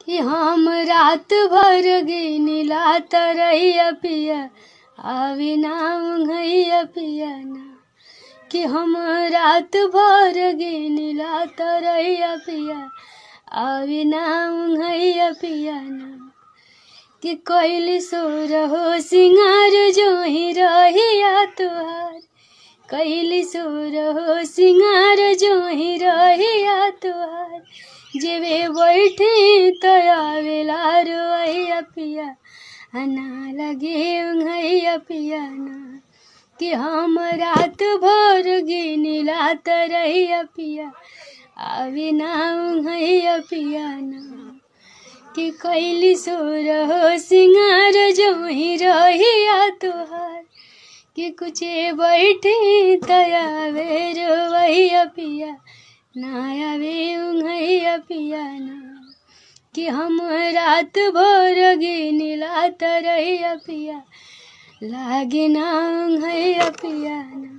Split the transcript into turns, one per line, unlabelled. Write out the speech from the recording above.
कि हम रात भर गिनिला तरैया पिया आवी ना उंघैया पिया ना। कि हम रात भर गिनिला तरैया पिया आवी ना उंघैया पिया ना। कि कोइली सोर हो सिंगार जो ही रहिया तुहार, कैली सोर हो सिंगार जो ही रहिया तुहार। जेवे बैठी तयावेला रोइया पिया ना लगे उंघैया पिया ना। कि हम रात भर गिनिला तरैया पिया आवी ना उंघैया पिया ना। कि कैली सोर हो सिंगार जो ही रहिया तुहार। कि कुछे बैठी तयावे रोइया पिया ना आवे उंघैया पिया ना। कि हम रात भर गिनिला तरैया पिया लागे ना उंघैया पिया ना।